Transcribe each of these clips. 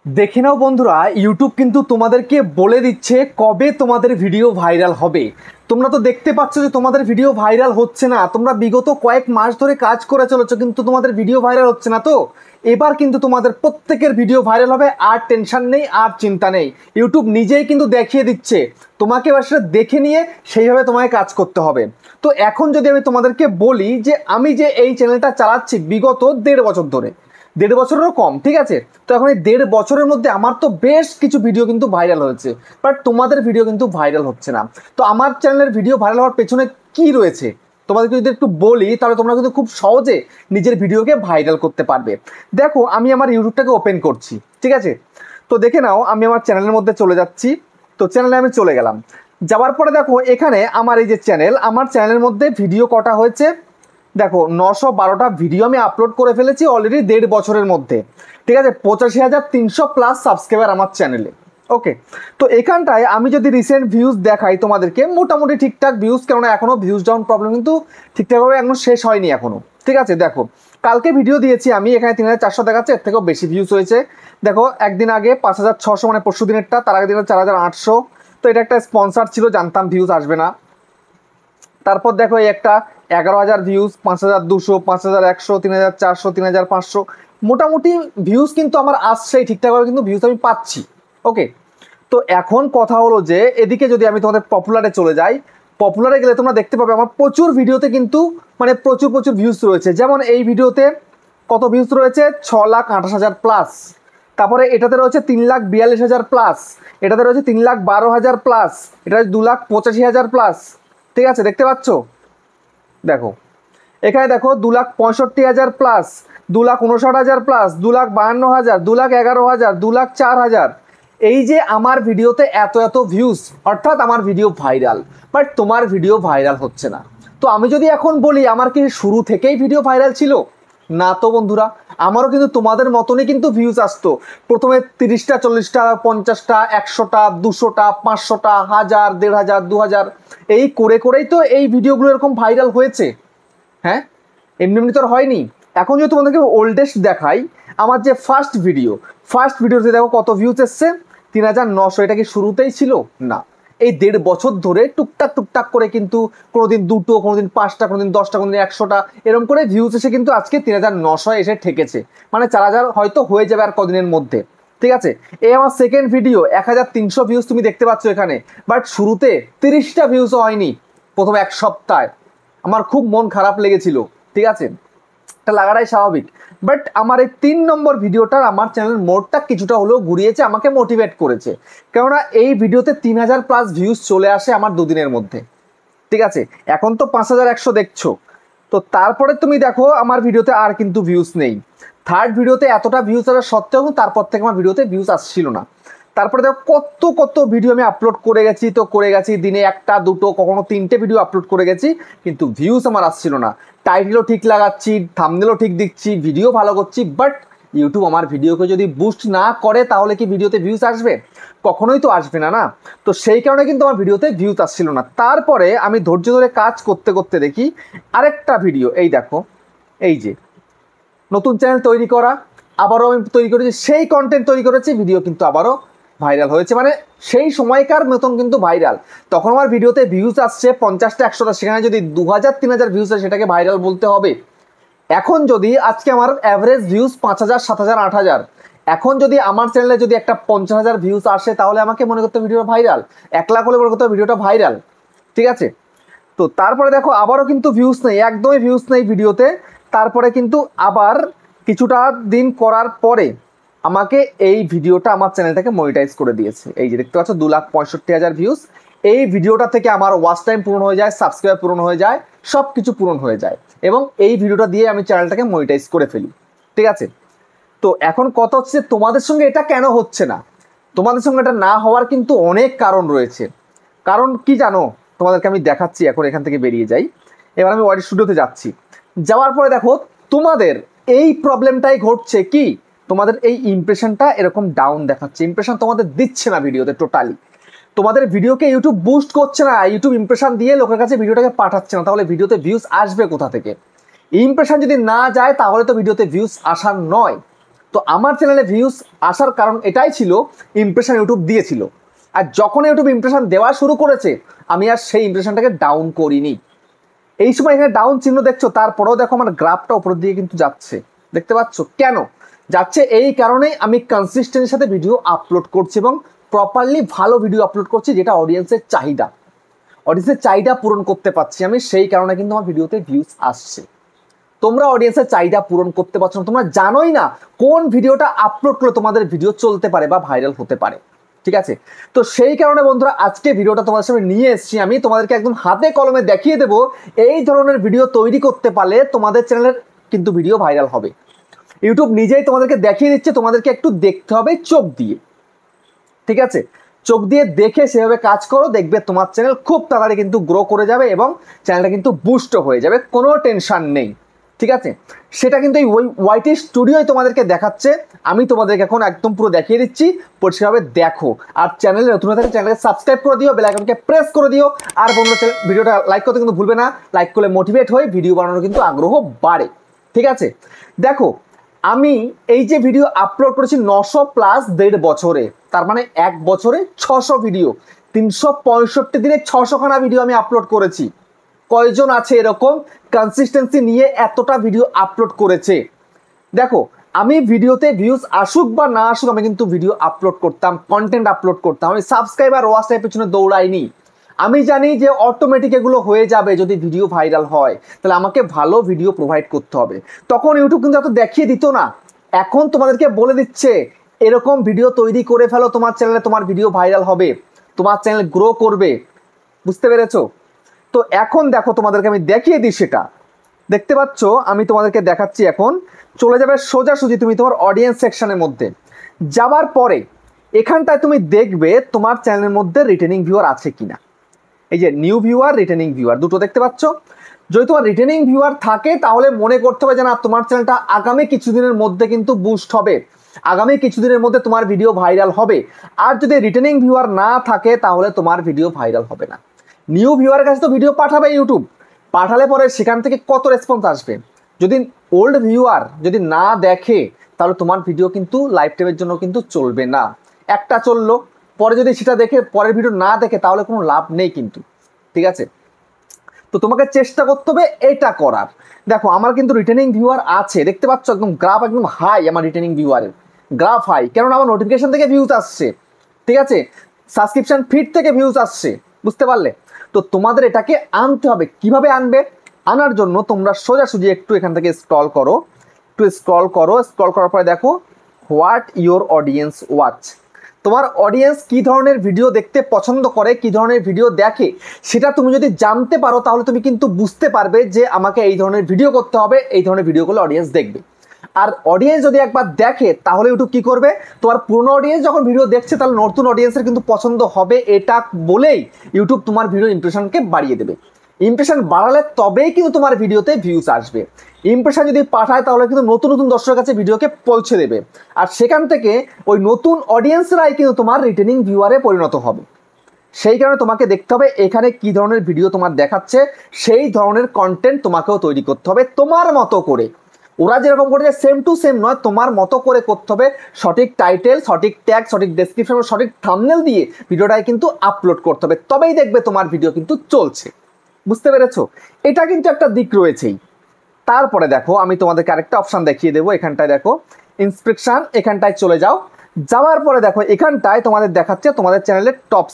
দেখে নাও বন্ধুরা, ইউটিউব কিন্তু তোমাদেরকে বলে দিচ্ছে কবে তোমাদের ভিডিও ভাইরাল হবে। তোমরা তো দেখতে পাচ্ছ যে তোমাদের ভিডিও ভাইরাল হচ্ছে না। তোমরা বিগত কয়েক মাস ধরে কাজ করে চলেছো কিন্তু তোমাদের ভিডিও ভাইরাল হচ্ছে না। তো এবার কিন্তু তোমাদের প্রত্যেকের ভিডিও ভাইরাল হবে, আর টেনশন নেই, আর চিন্তা নেই। ইউটিউব নিজেই কিন্তু দেখিয়ে দিচ্ছে, তোমাকে এবার সেটা দেখে নিয়ে সেইভাবে তোমাকে কাজ করতে হবে। তো এখন যদি আমি তোমাদেরকে বলি যে আমি যে এই চ্যানেলটা চালাচ্ছি বিগত 1.5 বছর ধরে, 1.5 বছরেরও কম, ঠিক আছে। তো এখন এই 1.5 বছরের মধ্যে আমার তো বেশ কিছু ভিডিও কিন্তু ভাইরাল হয়েছে, বাট তোমাদের ভিডিও কিন্তু ভাইরাল হচ্ছে না। তো আমার চ্যানেলের ভিডিও ভাইরাল হওয়ার পেছনে কি রয়েছে তোমাদেরকে যদি একটু বলি, তাহলে তোমরা কিন্তু খুব সহজে নিজের ভিডিওকে ভাইরাল করতে পারবে। দেখো, আমি আমার ইউটিউবটাকে ওপেন করছি, ঠিক আছে। তো দেখে নাও, আমি আমার চ্যানেলের মধ্যে চলে যাচ্ছি। তো চ্যানেলে আমি চলে গেলাম। যাওয়ার পরে দেখো, এখানে আমার এই যে চ্যানেল, আমার চ্যানেলের মধ্যে ভিডিও কটা হয়েছে দেখো, 912টা ভিডিও আমি আপলোড করে ফেলেছি অলরেডি 1.5 বছরের মধ্যে, ঠিক আছে। 85,300 প্লাস সাবস্ক্রাইবার আমার চ্যানেলে। ওকে, তো এখানটায় আমি যদি রিসেন্ট ভিউজ দেখাই তোমাদেরকে, মোটামুটি ঠিকঠাক ভিউজ, কেননা এখনো ভিউজ ডাউন প্রবলেম কিন্তু ঠিকঠাকভাবে এখনো শেষ হয়নি এখনো, ঠিক আছে। দেখো, কালকে ভিডিও দিয়েছি আমি, এখানে 3,400 দেখাচ্ছে, এর থেকেও বেশি ভিউজ হয়েছে। দেখো, একদিন আগে 5,600, মানে পরশু দিনেরটা, তার আগের দিনের 4,800। তো এটা একটা স্পন্সার ছিল, জানতাম ভিউজ আসবে না। তারপর দেখো, এই একটা 11,000 ভিউজ, 5,200, 5,100, 3,400, 3,500, মোটামুটি ভিউজ কিন্তু আমার আসছেই ঠিকঠাকভাবে, কিন্তু ভিউজ আমি পাচ্ছি। ওকে, তো এখন কথা হলো যে এদিকে যদি আমি তোমাদের পপুলারে চলে যাই, পপুলারে গেলে তোমরা দেখতে পাবে আমার প্রচুর ভিডিওতে কিন্তু মানে প্রচুর প্রচুর ভিউজ রয়েছে। যেমন এই ভিডিওতে কত ভিউজ রয়েছে, 6,28,000 প্লাস। তারপরে এটাতে রয়েছে 3,42,000 প্লাস, এটাতে রয়েছে 3,12,000 প্লাস, এটা 2,85,000 প্লাস, ঠিক আছে। দেখতে পাচ্ছ, দেখো এখানে দেখো 2,65,000 প্লাস, 2,59,000 প্লাস, 2,52,000, 2,11,000, 2,04,000। এই যে আমার ভিডিওতে এত এত ভিউজ, অর্থাৎ আমার ভিডিও ভাইরাল, বাট তোমার ভিডিও ভাইরাল হচ্ছে না। তো আমি যদি এখন বলি আমার কি শুরু থেকেই ভিডিও ভাইরাল ছিল? না তো বন্ধুরা, আমারও কিন্তু তোমাদের মতনই কিন্তু ভিউজ আসতো। প্রথমে 30টা, 40টা, 50টা, 100টা, 200টা, 500টা, 1000, 1,500, 2,000, এই করে করেই তো এই ভিডিওগুলো এরকম ভাইরাল হয়েছে। হ্যাঁ, এমনি এমনি তো আর হয়নি। এখন যদি তোমাদেরকে ওল্ডেস্ট দেখাই, আমার যে ফার্স্ট ভিডিওতে দেখো কত ভিউজ এসছে, 3,900। এটা কি শুরুতেই ছিল? না, এই 1.5 বছর ধরে টুকটাক টুকটাক করে কিন্তু কোনোদিন 2টো, কোনোদিন 5টা, কোনোদিন 10টা, কোনোদিন 100টা, এরকম করে ভিউজ এসে কিন্তু আজকে 3,900 এসে ঠেকেছে, মানে 4,000 হয়তো হয়ে যাবে আর কদিনের মধ্যে, ঠিক আছে। এই আমার সেকেন্ড ভিডিও, 1,300 ভিউজ তুমি দেখতে পাচ্ছ এখানে, বাট শুরুতে 30টা ভিউজও হয়নি প্রথম এক সপ্তাহে। আমার খুব মন খারাপ লেগেছিল, ঠিক আছে, এটা লাগাটাই স্বাভাবিক। বাট আমার এই 3 নম্বর ভিডিওটার আমার চ্যানেল মোডটা কিছুটা হলেও ঘুরিয়েছে, আমাকে মোটিভেট করেছে, কেননা এই ভিডিওতে 3,000 প্লাস ভিউজ চলে আসে আমার দুদিনের মধ্যে, ঠিক আছে। এখন তো 5,100 দেখছো। তো তারপরে তুমি দেখো আমার ভিডিওতে আর কিন্তু ভিউজ নেই। থার্ড ভিডিওতে এতটা ভিউজ আসা সত্ত্বেও তারপর থেকে আমার ভিডিওতে ভিউজ আসছিল না। তারপরে দেখো কত কত ভিডিও আমি আপলোড করে গেছি, তো করে গেছি দিনে 1টা 2টো, কখনো 3টে ভিডিও আপলোড করে গেছি, কিন্তু ভিউজ আমার আসছিল না। টাইটেলও ঠিক লাগাচ্ছি, থাম্বনেলও ঠিক দিচ্ছি, ভিডিও ভালো করছি, বাট ইউটিউব আমার ভিডিওকে যদি বুস্ট না করে তাহলে কি ভিডিওতে ভিউজ আসবে? কখনোই তো আসবে না, না। তো সেই কারণে কিন্তু আমার ভিডিওতে ভিউজ আসছিল না। তারপরে আমি ধৈর্য ধরে কাজ করতে করতে দেখি আরেকটা ভিডিও, এই দেখো, এই যে নতুন চ্যানেল তৈরি করা, আবারও আমি তৈরি করেছি, সেই কন্টেন্ট তৈরি করেছি, ভিডিও কিন্তু আবারও ভাইরাল হয়েছে, মানে সেই সময়কার মতন কিন্তু ভাইরাল। তখন আমার ভিডিওতে ভিউজ আসছে 50টা 100টা, সেখানে যদি 2,000 3,000 ভিউজ হয় সেটাকে ভাইরাল বলতে হবে। এখন যদি আজকে আমার অ্যাভারেজ ভিউজ 5,000, 7,000, 8,000, এখন যদি আমার চ্যানেলে যদি একটা 50,000 ভিউজ আসে, তাহলে আমাকে মনে করতে ভিডিওটা ভাইরাল। 1 লাখ হলে মনে করতে ভিডিওটা ভাইরাল, ঠিক আছে। তো তারপরে দেখো আবারও কিন্তু ভিউজ নেই, একদমই ভিউজ নেই ভিডিওতে। তারপরে কিন্তু আবার কিছুটা দিন করার পরে আমাকে এই ভিডিওটা আমার চ্যানেলটাকে মনিটাইজ করে দিয়েছে। এই যে দেখতে পাচ্ছ 2,65,000 ভিউজ। এই ভিডিওটা থেকে আমার ওয়াচ টাইম পূরণ হয়ে যায়, সাবস্ক্রাইব পূরণ হয়ে যায়, সব কিছু পূরণ হয়ে যায়, এবং এই ভিডিওটা দিয়ে আমি চ্যানেলটাকে মনিটাইজ করে ফেলি, ঠিক আছে। তো এখন কথা হচ্ছে তোমাদের সঙ্গে এটা কেন হচ্ছে না? তোমাদের সঙ্গে এটা না হওয়ার কিন্তু অনেক কারণ রয়েছে। কারণ কি জানো, তোমাদেরকে আমি দেখাচ্ছি। এখন এখান থেকে বেরিয়ে যাই, এবার আমি ওয়াইড স্টুডিওতে যাচ্ছি। যাওয়ার পরে দেখো তোমাদের এই প্রবলেমটাই ঘটছে, কি তোমাদের এই ইমপ্রেশনটা এরকম ডাউন দেখাচ্ছে, ইমপ্রেশন তোমাদের দিচ্ছে না ভিডিওতে টোটালি। তোমাদের ভিডিওকে ইউটিউব বুস্ট করছে না, ইউটিউব ইমপ্রেশন দিয়ে লোকের কাছে ভিডিওটাকে পাঠাচ্ছে না, তাহলে ভিডিওতে ভিউজ আসবে কোথা থেকে? ইমপ্রেশন যদি না যায় তাহলে তো ভিডিওতে ভিউজ আসার নয়। তো আমার চ্যানেলে ভিউজ আসার কারণ এটাই ছিল, ইমপ্রেশন ইউটিউব দিয়েছিল। আর যখন ইউটিউব ইমপ্রেশন দেওয়া শুরু করেছে, আমি আর সেই ইমপ্রেশনটাকে ডাউন করিনি। এই সময় এখানে ডাউন চিহ্ন দেখছো, তারপরেও দেখো আমার গ্রাফটা উপরের দিকে কিন্তু যাচ্ছে, দেখতে পাচ্ছ কেন যাচ্ছে? এই কারণেই আমি কনসিস্টেন্সির সাথে ভিডিও আপলোড করছি এবং প্রপারলি ভালো ভিডিও আপলোড করছি, যেটা অডিয়েন্সের চাহিদা পূরণ করতে পারছি আমি, সেই কারণে কিন্তু আমার ভিডিওতে ভিউজ আসছে। তোমরা অডিয়েন্সের চাহিদা পূরণ করতে পারছো না, তোমরা জানোই না কোন ভিডিওটা আপলোড করলে তোমাদের ভিডিও চলতে পারে বা ভাইরাল হতে পারে, ঠিক আছে? তো সেই কারণে বন্ধুরা আজকে ভিডিওটা তোমাদের সামনে নিয়ে এসেছি, আমি তোমাদেরকে একদম হাতে কলমে দেখিয়ে দেবো এই ধরনের ভিডিও তৈরি করতে পারলে তোমাদের চ্যানেলের কিন্তু ভিডিও ভাইরাল হবে। ইউটিউব নিজেই তোমাদেরকে দেখিয়ে দিচ্ছে, তোমাদেরকে একটু দেখতে হবে চোখ দিয়ে, ঠিক আছে? চোখ দিয়ে দেখে সেভাবে কাজ করো, দেখবে তোমার চ্যানেল খুব তাড়াতাড়ি কিন্তু গ্রো করে যাবে এবং চ্যানেলটা কিন্তু বুস্ট হয়ে যাবে, কোনো টেনশন নেই, ঠিক আছে? সেটা কিন্তু এই ওয়াইটি স্টুডিওই তোমাদেরকে দেখাচ্ছে, আমি তোমাদেরকে এখন একদম পুরো দেখিয়ে দিচ্ছি, পরিষ্কারভাবে দেখো। আর চ্যানেলে নতুন হয়ে থাকলে চ্যানেলকে সাবস্ক্রাইব করে দিও, বেল আইকনকে প্রেস করে দিও। আর বন্ধুরা ভিডিওটা লাইক করতে কিন্তু ভুলবে না, লাইক করলে মোটিভেট হয়ে ভিডিও বানানোর কিন্তু আগ্রহ বাড়ে, ঠিক আছে? দেখো আমি এই যে ভিডিও আপলোড করেছি 900 প্লাস 1.5 বছরে, তার মানে 1 বছরে 600 ভিডিও, 365 দিনে 600 খানা ভিডিও আমি আপলোড করেছি। কয়জন আছে এরকম কনসিস্টেন্সি নিয়ে এতটা ভিডিও আপলোড করেছে? দেখো আমি ভিডিওতে ভিউজ আসুক বা না আসুক, আমি কিন্তু ভিডিও আপলোড করতাম, কন্টেন্ট আপলোড করতাম, আমি সাবস্ক্রাইবার ওয়াচ টাইপের পিছনে দৌড়াইনি। আমি জানি যে অটোমেটিক এগুলো হয়ে যাবে, যদি ভিডিও ভাইরাল হয় তাহলে আমাকে ভালো ভিডিও প্রোভাইড করতে হবে। তখন ইউটিউব কিন্তু এত দেখিয়ে দিত না, এখন তোমাদেরকে বলে দিচ্ছে এরকম ভিডিও তৈরি করে ফেলো তোমার চ্যানেলে, তোমার ভিডিও ভাইরাল হবে, তোমার চ্যানেল গ্রো করবে, বুঝতে পেরেছো? তো এখন দেখো তোমাদেরকে আমি দেখিয়ে দিই, সেটা দেখতে পাচ্ছ, আমি তোমাদেরকে দেখাচ্ছি। এখন চলে যাবে সোজাসুজি তুমি তোমার অডিয়েন্স সেকশনের মধ্যে, যাবার পরে এখানটায় তুমি দেখবে তোমার চ্যানেলের মধ্যে রিটেনিং ভিউয়ার আছে কিনা। এই যে নিউ ভিউয়ার, রিটেনিং ভিউয়ার দুটো দেখতে পাচ্ছ। যদি তোমার রিটেনিং ভিউয়ার থাকে তাহলে মনে করতে হবে যে না, তোমার চ্যানেলটা আগামী কিছুদিনের মধ্যে কিন্তু বুস্ট হবে, আগামী কিছুদিনের মধ্যে তোমার ভিডিও ভাইরাল হবে। আর যদি রিটেনিং ভিউয়ার না থাকে তাহলে তোমার ভিডিও ভাইরাল হবে না। নিউ ভিউয়ারের কাছে তো ভিডিও পাঠাবে ইউটিউব, পাঠালে পরে সেখান থেকে কত রেসপন্স আসবে? যদি ওল্ড ভিউয়ার যদি না দেখে তাহলে তোমার ভিডিও কিন্তু লাইফ টাইমের জন্য কিন্তু চলবে না। একটা চললো, পরে যদি সেটা দেখে পরের ভিডিও না দেখে তাহলে কোনো লাভ নেই কিন্তু, ঠিক আছে? তো তোমাকে চেষ্টা করতে হবে এটা করার। দেখো আমার কিন্তু রিটেনিং ভিউয়ার আছে, দেখতে পাচ্ছ একদম গ্রাফ একদম হাই, আমার রিটেনিং ভিউয়ারের গ্রাফ হাই, কারণ আমার নোটিফিকেশন থেকে ভিউজ আসছে, ঠিক আছে? সাবস্ক্রিপশন ফিড থেকে ভিউজ আসছে, বুঝতে পারলে? তো তোমাদের এটাকে আনতে হবে। কিভাবে আনবে? আনার জন্য তোমরা সোজাসুজি একটু এখান থেকে স্ক্রল করো, স্ক্রল করার পরে দেখো হোয়াট ইওর অডিয়েন্স ওয়াচ। তোমার অডিয়েন্স কি ধরনের ভিডিও দেখতে পছন্দ করে, কি ধরনের ভিডিও দেখে, সেটা তুমি যদি জানতে পারো তাহলে তুমি কিন্তু বুঝতে পারবে যে আমাকে এই ধরনের ভিডিও করতে হবে, এই ধরনের ভিডিওগুলো অডিয়েন্স দেখবে। আর অডিয়েন্স যদি একবার দেখে তাহলে ইউটিউব কি করবে, তোমার পুরনো অডিয়েন্স যখন ভিডিও দেখছে তাহলে নতুন অডিয়েন্সের কিন্তু পছন্দ হবে, এটা বলেই ইউটিউব তোমার ভিডিও ইমপ্রেশনকে বাড়িয়ে দেবে। ইমপ্রেশন বাড়ালে তবেই কিন্তু তোমার ভিডিওতে ভিউজ আসবে। ইমপ্রেশন যদি পাঠায় তাহলে কিন্তু নতুন নতুন দর্শকের কাছে ভিডিওকে পৌঁছে দেবে, আর সেখান থেকে ওই নতুন অডিয়েন্সরাই কিন্তু তোমার রিটেনিং ভিউয়ারে পরিণত হবে। সেই কারণে তোমাকে দেখতে হবে এখানে কি ধরনের ভিডিও তোমার দেখাচ্ছে, সেই ধরনের কন্টেন্ট তোমাকেও তৈরি করতে হবে তোমার মতো করে। ওরা যেরকম করেছে সেম টু সেম নয়, তোমার মতো করে করতে হবে। সঠিক টাইটেল, সঠিক ট্যাগ, সঠিক ডেসক্রিপশন, সঠিক থাম্বনেল দিয়ে ভিডিওটাই কিন্তু আপলোড করতে হবে, তবেই দেখবে তোমার ভিডিও কিন্তু চলছে, বুঝতে পেরেছো? এটা কিন্তু একটা দিক রয়েছেই। তারপরে দেখো আমি তোমাদেরকে আরেকটা অপশন দেখিয়ে দেবো, এখানটায় দেখো ইন্সপেকশন, এখানটায় চলে যাও। যাওয়ার পরে দেখো এখানটায় তোমাদের দেখাচ্ছে তোমাদের চ্যানেলের টপ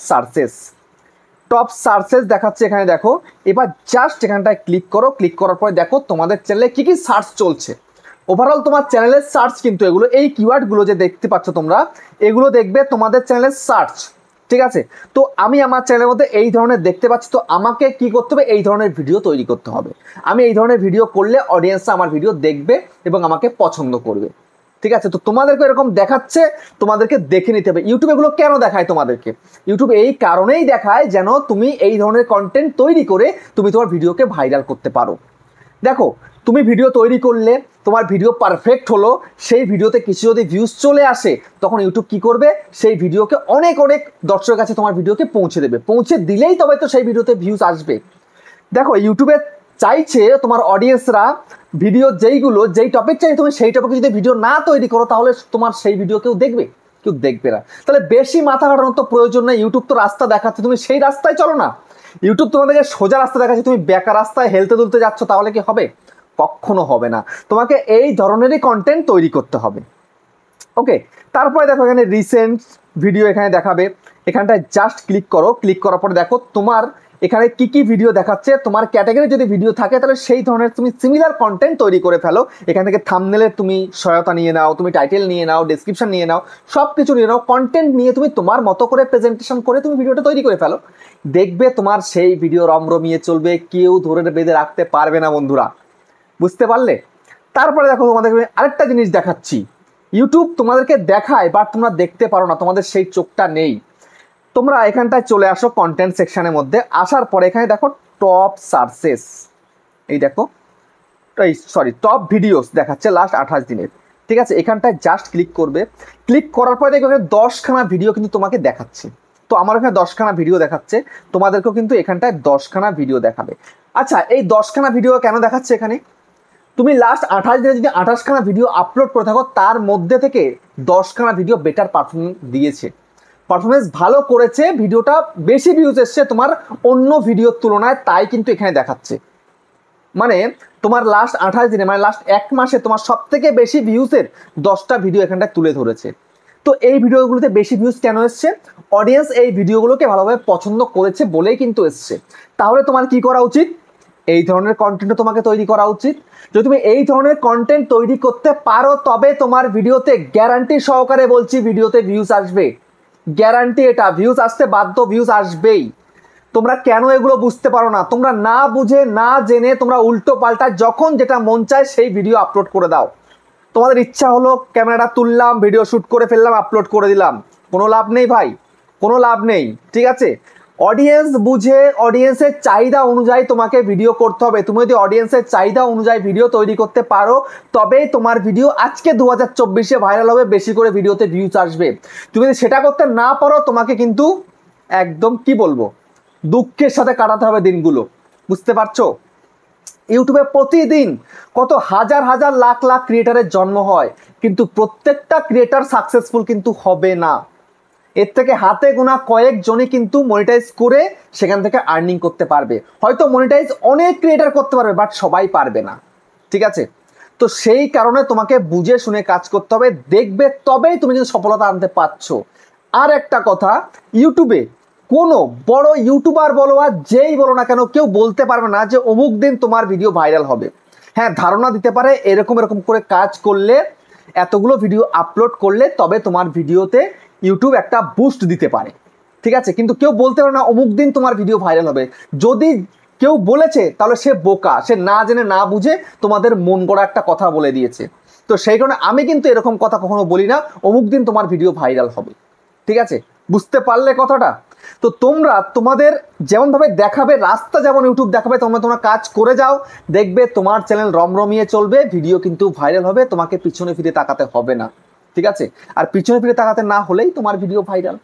সার্চেস দেখাচ্ছে এখানে দেখো। এবার জাস্ট এখানটায় ক্লিক করো, ক্লিক করার পরে দেখো তোমাদের চ্যানেলে কি কি সার্চ চলছে। ওভারঅল তোমার চ্যানেলের সার্চ কিন্তু এগুলো, এই কিওয়ার্ডগুলো যে দেখতে পাচ্ছ তোমরা, এগুলো দেখবে তোমাদের চ্যানেলের সার্চ, ঠিক আছে? তো আমি আমার চ্যানেলের মধ্যে এই ধরনের দেখতে পাচ্ছি, তো আমাকে কি করতে হবে, এই ধরনের ভিডিও তৈরি করতে হবে। আমি এই ধরনের ভিডিও করলে অডিয়েন্সরা আমার ভিডিও দেখবে এবং আমাকে পছন্দ করবে, ঠিক আছে? তো তোমাদেরকে এরকম দেখাচ্ছে, তোমাদেরকে দেখে নিতে হবে। ইউটিউব এগুলো কেন দেখায় তোমাদেরকে? ইউটিউব এই কারণেই দেখায় যেন তুমি এই ধরনের কন্টেন্ট তৈরি করে তুমি তোমার ভিডিওকে ভাইরাল করতে পারো। দেখো তুমি ভিডিও তৈরি করলে, তোমার ভিডিও পারফেক্ট হলো, সেই ভিডিওতে কিছু যদি ভিউজ চলে আসে তখন ইউটিউব কি করবে, সেই ভিডিওকে অনেক অনেক দর্শকের কাছে তোমার ভিডিওকে পৌঁছে দেবে, পৌঁছে দিলেই তবে তো সেই ভিডিওতে ভিউজ আসবে। দেখো ইউটিউবের চাইছে তোমার অডিয়েন্সরা ভিডিও যেই টপিক চাই তুমি সেই টপিকে যদি ভিডিও না তৈরি করো তাহলে তোমার সেই ভিডিও কেউ দেখবে না। তাহলে বেশি মাথা ঘাটানোর তো প্রয়োজন নেই। ইউটিউব তো রাস্তা দেখাচ্ছে, তুমি সেই রাস্তায় চলো না। ইউটিউব তোমাদেরকে সোজা রাস্তা দেখাচ্ছে, তুমি বেকার রাস্তায় হেলতে দুলতে যাচ্ছ, তাহলে কি হবে? কখনো হবে না। তোমাকে এই ধরনেরই কন্টেন্ট তৈরি করতে হবে। ওকে, তারপরে দেখো এখানে রিসেন্ট ভিডিও এখানে দেখাবে, এখানটায় জাস্ট ক্লিক করো। ক্লিক করার পরে দেখো তোমার এখানে কি কি ভিডিও দেখাচ্ছে। তোমার ক্যাটাগরি যদি ভিডিও থাকে তাহলে সেই ধরনের তুমি সিমিলার কন্টেন্ট তৈরি করে ফেলো। এখান থেকে থাম্বনেলের তুমি সহায়তা নিয়ে নাও, তুমি টাইটেল নিয়ে নাও, ডেসক্রিপশন নিয়ে নাও, সব কিছু নিয়ে নাও। কন্টেন্ট নিয়ে তুমি তোমার মতো করে প্রেজেন্টেশন করে তুমি ভিডিওটা তৈরি করে ফেলো। দেখবে তোমার সেই ভিডিও রমরমিয়ে চলবে, কেউ ধরে বেঁধে রাখতে পারবে না বন্ধুরা। বুঝতে পারলে? তারপরে দেখো তোমাদেরকে আরেকটা জিনিস দেখাচ্ছি। ইউটিউব তোমাদেরকে দেখায় বাট তোমরা দেখতে পারো না, তোমাদের সেই চোখটা নেই। তোমরা এখানটায় চলে আসো কন্টেন্ট সেকশনের মধ্যে। আসার পরে এখানে দেখো টপ সার্চেস, এই দেখো টপ ভিডিওস দেখাচ্ছে লাস্ট 28 দিনের। ঠিক আছে, এখানটায় জাস্ট ক্লিক করবে। ক্লিক করার পরে দেখো 10খানা ভিডিও কিন্তু তোমাকে দেখাচ্ছে। তো আমার এখানে 10খানা ভিডিও দেখাচ্ছে, তোমাদেরকেও কিন্তু এখানটায় 10খানা ভিডিও দেখাবে। আচ্ছা, এই 10খানা ভিডিও কেন দেখাচ্ছে এখানে? তুমি লাস্ট 28 দিনে যদি 28খানা ভিডিও আপলোড করে থাকো, তার মধ্যে থেকে 10খানা ভিডিও বেটার পারফরমেন্স দিয়েছে, পারফরমেন্স ভালো করেছে, ভিডিওটা বেশি ভিউজ এসছে তোমার অন্য ভিডিওর তুলনায়, তাই কিন্তু এখানে দেখাচ্ছে। মানে তোমার লাস্ট 28 দিনে মানে লাস্ট 1 মাসে তোমার সব থেকে বেশি ভিউজের 10টা ভিডিও এখানটায় তুলে ধরেছে। তো এই ভিডিওগুলোতে বেশি ভিউজ কেন এসছে? অডিয়েন্স এই ভিডিওগুলোকে ভালোভাবে পছন্দ করেছে বলেই কিন্তু এসছে। তাহলে তোমার কি করা উচিত? এই ধরনের কন্টেন্ট তোমাকে তৈরি করা উচিত। যদি তুমি এই ধরনের কন্টেন্ট তৈরি করতে পারো তবে তোমার ভিডিওতে গ্যারান্টি সহকারে বলছি ভিডিওতে ভিউজ আসবে। গ্যারান্টি, এটা ভিউজ আসতে বাধ্য, ভিউজ আসবেই। তোমরা কেন এগুলো বুঝতে পারো না? তোমরা না বুঝে না জেনে তোমরা উল্টো পাল্টা যখন যেটা মন চায় সেই ভিডিও আপলোড করে দাও। তোমাদের ইচ্ছা হলো ক্যামেরাটা তুললাম, ভিডিও শ্যুট করে ফেললাম, আপলোড করে দিলাম। কোনো লাভ নেই ভাই, কোনো লাভ নেই। ঠিক আছে, অডিয়েন্স বুঝে অডিয়েন্সের চাহিদা অনুযায়ী তোমাকে ভিডিও করতে হবে। তুমি যদি অডিয়েন্সের চাহিদা অনুযায়ী ভিডিও তৈরি করতে পারো তবেই তোমার ভিডিও আজকে 2024-এ ভাইরাল হবে, বেশি করে ভিডিওতে ভিউজ আসবে। তুমি যদি সেটা করতে না পারো তোমাকে কিন্তু একদম কি বলবো, দুঃখের সাথে কাটাতে হবে দিনগুলো। বুঝতে পারছো? ইউটিউবে প্রতিদিন কত হাজার হাজার লাখ লাখ ক্রিয়েটারের জন্ম হয়, কিন্তু প্রত্যেকটা ক্রিয়েটার সাকসেসফুল কিন্তু হবে না। এর থেকে হাতে গোনা কয়েকজনই কিন্তু মনিটাইজ করে সেখান থেকে আর্নিং করতে পারবে। হয়তো মনিটাইজ অনেক ক্রিয়েটার করতে পারবে বাট সবাই পারবে না। ঠিক আছে, তো সেই কারণে তোমাকে বুঝে শুনে কাজ করতে হবে, দেখবে তবেই তুমি কিন্তু সফলতা আনতে পারছো। আর একটা কথা, ইউটিউবে কোনো বড় ইউটিউবার বলো আর যেই বলো না কেন, কেউ বলতে পারবে না যে অমুক দিন তোমার ভিডিও ভাইরাল হবে। হ্যাঁ, ধারণা দিতে পারে এরকম এরকম করে কাজ করলে, এতগুলো ভিডিও আপলোড করলে তবে তোমার ভিডিওতে ইউটিউব একটা বুস্ট দিতে পারে। ঠিক আছে, কিন্তু কেউ বলতে পারে না অমুক দিন তোমার ভিডিও ভাইরাল হবে। যদি কেউ বলেছে তাহলে সে বোকা, সে না জেনে না বুঝে তোমাদের মন গড়া একটা কথা বলে দিয়েছে। তো সেই কারণে আমি কিন্তু এরকম কথা কখনো বলি না অমুক দিন তোমার ভিডিও ভাইরাল হবে। ঠিক আছে, বুঝতে পারলে কথাটা? তো তোমরা তোমাদের যেমনভাবে দেখাবে, রাস্তা যেমন ইউটিউব দেখাবে তোমরা কাজ করে যাও, দেখবে তোমার চ্যানেল রমরমিয়ে চলবে, ভিডিও কিন্তু ভাইরাল হবে, তোমাকে পিছনে ফিরে তাকাতে হবে না। ঠিক আছে, আর পিছনে ফিরে তাকাতে না হলেই তোমার ভিডিও ভাইরাল।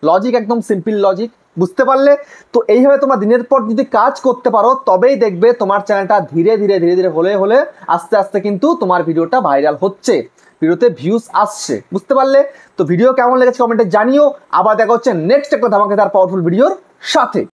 লজিক একদম সিম্পল লজিক। বুঝতে পারলে? তো এইভাবে তোমরা দিনের পর যদি কাজ করতে পারো তবেই দেখবে তোমার চ্যানেলটা ধীরে ধীরে ধীরে ধীরে হলে আস্তে আস্তে কিন্তু তোমার ভিডিওটা ভাইরাল হচ্ছে, ভিডিওতে ভিউজ আসছে। বুঝতে পারলে? তো ভিডিও কেমন লেগেছে কমেন্টে জানিও। আবার দেখা হচ্ছে নেক্সট একটা ধামাকেদার পাওয়ারফুল ভিডিওর সাথে।